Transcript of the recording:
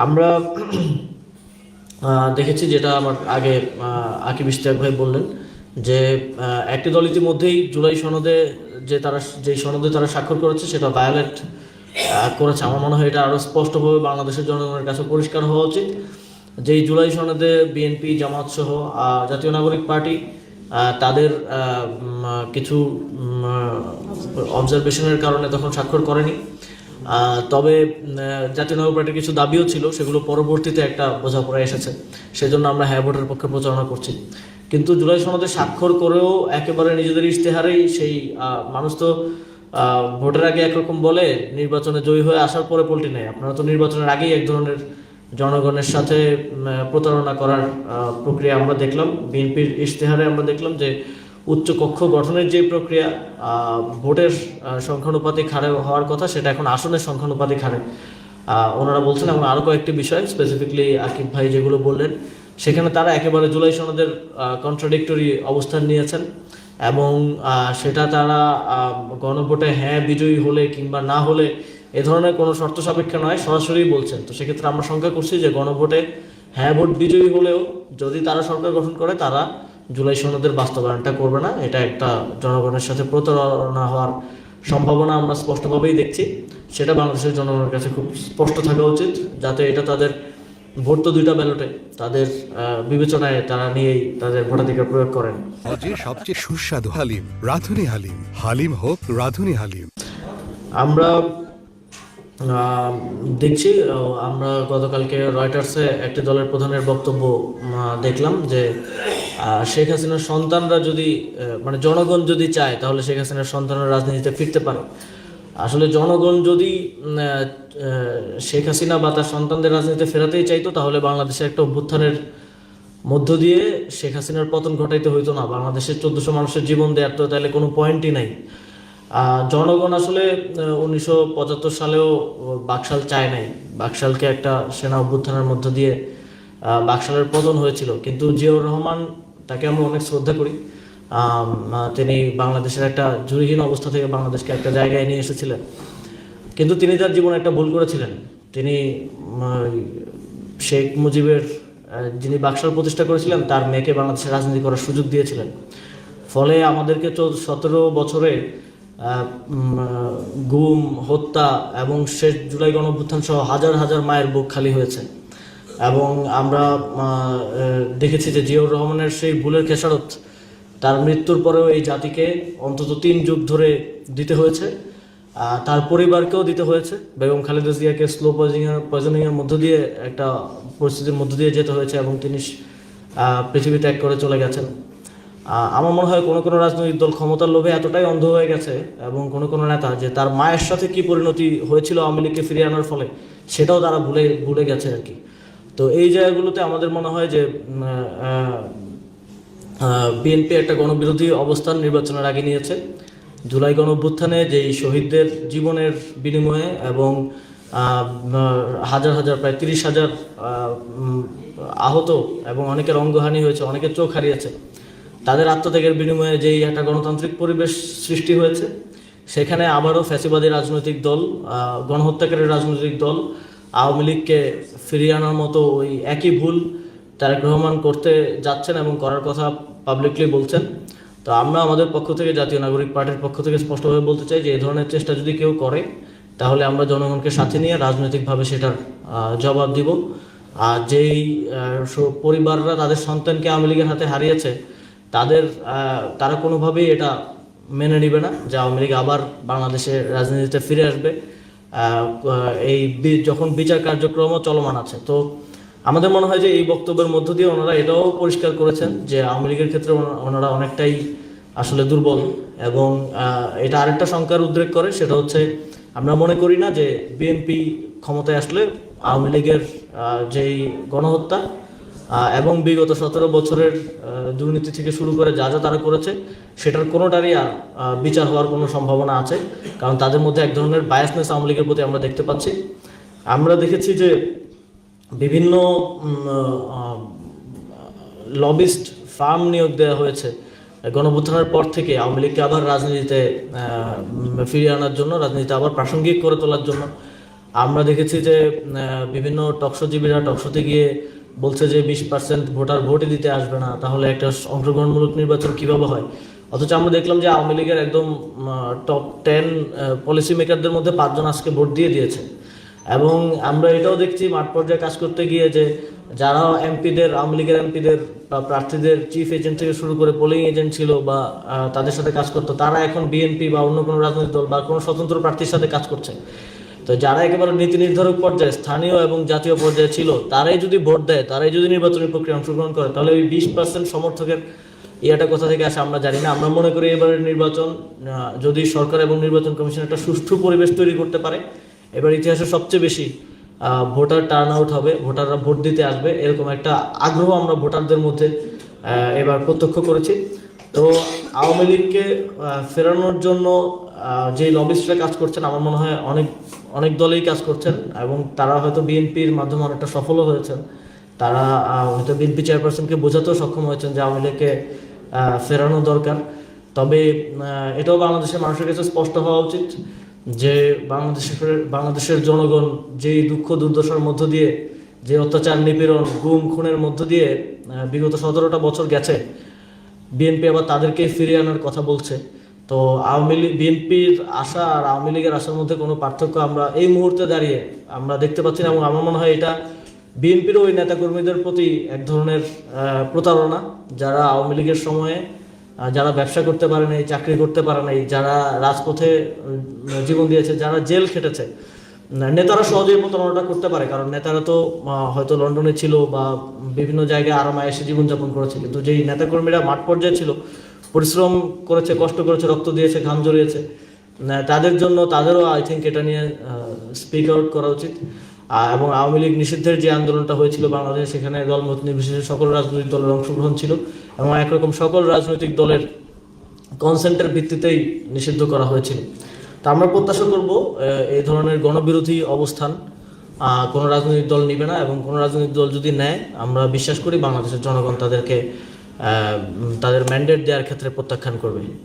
আমরা দেখেছি, যেটা আমার আগে আকিব ইশতিয়াক ভাই বললেন, যে একটি দল ইতিমধ্যেই জুলাই সনদে যে সনদে তারা স্বাক্ষর করেছে সেটা ভায়োলেট করেছে। আমার মনে হয় এটা আরও স্পষ্টভাবে বাংলাদেশের জনগণের কাছে পরিষ্কার হওয়া উচিত। যেই জুলাই সনদে বিএনপি, জামাত সহ জাতীয় নাগরিক পার্টি তাদের কিছু অবজারভেশনের কারণে তখন স্বাক্ষর করেনি। তবে জাতীয় নাগরিক পার্টির কিছু দাবিও ছিল, সেগুলো পরবর্তীতে একটা বোঝাপড়ায় এসেছে, সেজন্য আমরা হ্যাঁ ভোটের পক্ষে প্রচারণা করছি। কিন্তু জুলাই সনদে স্বাক্ষর করেও একেবারে নিজেদের ইশতেহারেই সেই মানুষ তো ভোটের আগে একরকম বলে, নির্বাচনে জয়ী হয়ে আসার পরে পল্টি নেয়। আপনারা তো নির্বাচনের আগেই এক ধরনের জনগণের সাথে প্রতারণা করার প্রক্রিয়া আমরা দেখলাম। বিএনপির ইশতেহারে আমরা দেখলাম যে উচ্চ কক্ষ গঠনের যে প্রক্রিয়া, ভোটের সংখ্যানুপাতিক হারে হওয়ার কথা, সেটা এখন আসনের সংখ্যানুপাতিক হারে ওনারা বলছেন। এবং আরও কয়েকটি বিষয় স্পেসিফিকলি আকিব ভাই যেগুলো বললেন, সেখানে তারা একেবারে জুলাই সনদের কন্ট্রাডিক্টরি অবস্থান নিয়েছেন। এবং সেটা তারা গণভোটে হ্যাঁ বিজয়ী হলে কিংবা না হলে এ ধরনের কোনো শর্ত সাপেক্ষে নয়, সরাসরি বলছেন। তো সেক্ষেত্রে আমরা শঙ্কা করছি যে গণভোটে হ্যাঁ ভোট বিজয়ী হলেও যদি তারা সরকার গঠন করে, তারা জুলাই সনদের বাস্তবায়নটা করবে না। এটা একটা জনগণের সাথে প্রতারণা হওয়ার সম্ভাবনা আমরা স্পষ্টভাবেই দেখছি। সেটা বাংলাদেশের জনগণের কাছে খুব স্পষ্ট থাকা উচিত, যাতে এটা তাদের ভোট তো দুইটা ব্যালটে, তাদের বিবেচনায় তারা নিয়েই তাদের ভোটাধিকার প্রয়োগ করেন। সবচেয়ে সুস্বাদু হালিম, রাঁধুনি হালিম। হালিম হোক রাঁধুনি হালিম। আমরা দেখছি, আমরা গতকালকে রয়টার্সে একটি দলের প্রধানের বক্তব্য দেখলাম যে শেখ হাসিনার সন্তানরা যদি মানে জনগণ যদি চায়, তাহলে শেখ হাসিনার সন্তানরা রাজনীতিতে ফিরতে পারে। আসলে জনগণ যদি শেখ হাসিনা বা তার সন্তানদের রাজনীতিতে ফেরাতেই চাইতো, তাহলে বাংলাদেশে একটা অভ্যুত্থানের মধ্য দিয়ে শেখ হাসিনার পতন ঘটাইতে হইতো না। বাংলাদেশের 1400 মানুষের জীবন দেওয়ার তো তাহলে কোনো পয়েন্টই নাই। জনগণ আসলে 1975 সালেও বাকশাল চায় নাই। বাকশালকে একটা সেনা অভ্যুত্থানের মধ্য দিয়ে বাকশালের পতন হয়েছিল। কিন্তু জিয়াউর রহমান, তাকে আমরা অনেক শ্রদ্ধা করি, তিনি বাংলাদেশের একটা জুরিহীন অবস্থা থেকে বাংলাদেশকে একটা জায়গায় নিয়ে এসেছিলেন। কিন্তু তিনি তার জীবনে একটা ভুল করেছিলেন। তিনি শেখ মুজিবের যিনি বাকশাল প্রতিষ্ঠা করেছিলেন, তার মেয়েকে বাংলাদেশে রাজনীতি করার সুযোগ দিয়েছিলেন। ফলে আমাদেরকে 17 বছরে গুম, হত্যা এবং শেষ জুলাই গণঅভ্যুত্থান সহ হাজার হাজার মায়ের বুক খালি হয়েছে। এবং আমরা দেখেছি যে জিয়াউর রহমানের সেই ভুলের খেসারত তার মৃত্যুর পরেও এই জাতিকে অন্তত 3 যুগ ধরে দিতে হয়েছে, তার পরিবারকেও দিতে হয়েছে। বেগম খালেদা জিয়াকে স্লো পয়জনিংয়ের মধ্য দিয়ে একটা পরিস্থিতির মধ্য দিয়ে যেতে হয়েছে, এবং তিনি পৃথিবী ত্যাগ করে চলে গেছেন। আমার মনে হয় কোনো কোনো রাজনৈতিক দল ক্ষমতার লোভে এতটাই অন্ধ হয়ে গেছে, এবং কোনো কোনো নেতা যে তার মায়ের সাথে কি পরিণতি হয়েছিল আওয়ামী লীগকে ফিরিয়ে আনার ফলে, সেটাও তারা ভুলে গেছে আর কি। তো এই জায়গাগুলোতে আমাদের মনে হয় যে বিএনপি একটা গণবিরোধী অবস্থান নির্বাচনের আগে নিয়েছে। জুলাই গণঅভ্যুত্থানে যেই শহীদদের জীবনের বিনিময়ে এবং হাজার হাজার প্রায় 30,000 আহত এবং অনেকের অঙ্গহানি হয়েছে, অনেকের চোখ হারিয়েছে, তাদের আত্মত্যাগের বিনিময়ে যেই একটা গণতান্ত্রিক পরিবেশ সৃষ্টি হয়েছে, সেখানে আবারও ফ্যাসিবাদী রাজনৈতিক দল, গণহত্যাকারী রাজনৈতিক দল আওয়ামী লীগকে ফিরিয়ে আনার মতো ওই একই ভুল তারেক রহমান করতে যাচ্ছেন এবং করার কথা পাবলিকলি বলছেন। তো আমরা আমাদের পক্ষ থেকে, জাতীয় নাগরিক পার্টির পক্ষ থেকে স্পষ্টভাবে বলতে চাই যে এই ধরনের চেষ্টা যদি কেউ করে, তাহলে আমরা জনগণকে সাথে নিয়ে রাজনৈতিকভাবে সেটার জবাব দিব। আর যেই পরিবাররা তাদের সন্তানকে আওয়ামী লীগের হাতে হারিয়েছে, তারা কোনোভাবেই এটা মেনে নিবে না যে আওয়ামী লীগ আবার বাংলাদেশের রাজনীতিতে ফিরে আসবে এই যখন বিচার কার্যক্রমও চলমান আছে। তো আমাদের মনে হয় যে এই বক্তব্যের মধ্য দিয়ে ওনারা এটাও পরিষ্কার করেছেন যে আওয়ামী লীগের ক্ষেত্রে ওনারা অনেকটাই আসলে দুর্বল। এবং এটা আরেকটা শঙ্কার উদ্রেক করে, সেটা হচ্ছে আমরা মনে করি না যে বিএনপি ক্ষমতায় আসলে আওয়ামী লীগের যেই গণহত্যা এবং বিগত 17 বছরের দুর্নীতি থেকে শুরু করে যা যা তারা করেছে, সেটার কোনোটারই বিচার হওয়ার কোনো সম্ভাবনা আছে। কারণ তাদের মধ্যে এক ধরনের বায়াসনেস আওয়ামী লীগের প্রতি আমরা দেখতে পাচ্ছি। আমরা দেখেছি যে বিভিন্ন লবিস্ট ফার্ম নিয়োগ দেওয়া হয়েছে গণঅভ্যুত্থানের পর থেকে আওয়ামী লীগকে আবার রাজনীতিতে ফিরিয়ে আনার জন্য, রাজনীতিতে আবার প্রাসঙ্গিক করে তোলার জন্য। আমরা দেখেছি যে বিভিন্ন টকশোজীবীরা টকশোতে গিয়ে বলছে যে 20% ভোটার ভোটই দিতে আসবে না, তাহলে একটা অংশগ্রহণমূলক নির্বাচন কিভাবে হয়। অথচ আমরা দেখলাম যে আওয়ামী লীগের একদম টপ 10 পলিসি মেকারদের মধ্যে 5 জন আজকে ভোট দিয়ে দিয়েছে। এবং আমরা এটাও দেখছি মাঠ পর্যায়ে কাজ করতে গিয়ে যে যারা এমপিদের, আওয়ামী লীগের এমপিদের বা প্রার্থীদের চিফ এজেন্ট থেকে শুরু করে পোলিং এজেন্ট ছিল বা তাদের সাথে কাজ করতো, তারা এখন বিএনপি বা অন্য কোনো রাজনৈতিক দল বা কোনো স্বতন্ত্র প্রার্থীর সাথে কাজ করছে। তো যারা একেবারে নীতি নির্ধারক পর্যায়ে, স্থানীয় এবং জাতীয় পর্যায়ে ছিল, তারাই যদি ভোট দেয়, তারাই যদি নির্বাচনী প্রক্রিয়া অংশগ্রহণ করে, তাহলে ওই 20% সমর্থকের ইয়েটা কোথা থেকে আসে আমরা জানি না। আমরা মনে করি এবারের নির্বাচন যদি সরকার এবং নির্বাচন কমিশন একটা সুষ্ঠু পরিবেশ তৈরি করতে পারে, এবার ইতিহাসে সবচেয়ে বেশি ভোটার টার্ন আউট হবে, ভোটাররা ভোট দিতে আসবে, এরকম একটা আগ্রহ আমরা ভোটারদের মধ্যে এবার প্রত্যক্ষ করেছি। তো আওয়ামী লীগকে ফেরানোর জন্য যে লবিস্টরা কাজ করছেন, আমার মনে হয় অনেক অনেক দলেই কাজ করছেন এবং তারা হয়তো বিএনপির মাধ্যমে অনেকটা সফলও হয়েছেন। তারা হয়তো বিএনপি চেয়ারপারসনকে বোঝাতেও সক্ষম হয়েছেন যে আওয়ামী লীগকে ফেরানো দরকার। তবে এটাও বাংলাদেশের মানুষের কাছে স্পষ্ট হওয়া উচিত যে বাংলাদেশের জনগণ যেই দুঃখ দুর্দশার মধ্য দিয়ে, যে অত্যাচার, নিপীড়ন, গুম খুনের মধ্য দিয়ে বিগত 17টা বছর গেছে, বিএনপি আবার তাদেরকে ফিরিয়ে আনার কথা বলছে। তো আওয়ামী লীগ, বিএনপির আশা আর আওয়ামী লীগের আশার মধ্যে কোনো পার্থক্য আমরা এই মুহূর্তে দাঁড়িয়ে আমরা দেখতে পাচ্ছি না। এবং আমার মনে হয় এটা বিএনপির ওই নেতাকর্মীদের প্রতি এক ধরনের প্রতারণা, যারা আওয়ামী লীগের সময়ে যারা ব্যবসা করতে পারে নাই, চাকরি করতে পারে নাই, যারা রাজপথে জীবন দিয়েছে, যারা জেল খেটেছে। নেতারা সহজেই প্রতারণাটা করতে পারে, কারণ নেতারা তো হয়তো লন্ডনে ছিল বা বিভিন্ন জায়গায় আরামায় এসে জীবনযাপন করেছে, কিন্তু যেই নেতাকর্মীরা মাঠ পর্যায়ে ছিল, পরিশ্রম করেছে, কষ্ট করেছে, রক্ত দিয়েছে, ঘাম জড়িয়েছে, তাদের জন্য তাদেরও আই থিঙ্ক এটা নিয়ে স্পিক আউট করা উচিত। এবং আওয়ামী লীগ নিষিদ্ধের যে আন্দোলনটা হয়েছিল বাংলাদেশে, সেখানে দলমত নির্বিশেষে সকল রাজনৈতিক দলের অংশগ্রহণ ছিল এবং একরকম সকল রাজনৈতিক দলের কনসেন্টের ভিত্তিতেই নিষিদ্ধ করা হয়েছিল। তা আমরা প্রত্যাশা করব এই ধরনের গণবিরোধী অবস্থান কোনো রাজনৈতিক দল নেবে না, এবং কোনো রাজনৈতিক দল যদি নেয়, আমরা বিশ্বাস করি বাংলাদেশের জনগণ তাদেরকে তাদের ম্যান্ডেট দেওয়ার ক্ষেত্রে প্রত্যাখ্যান করবে।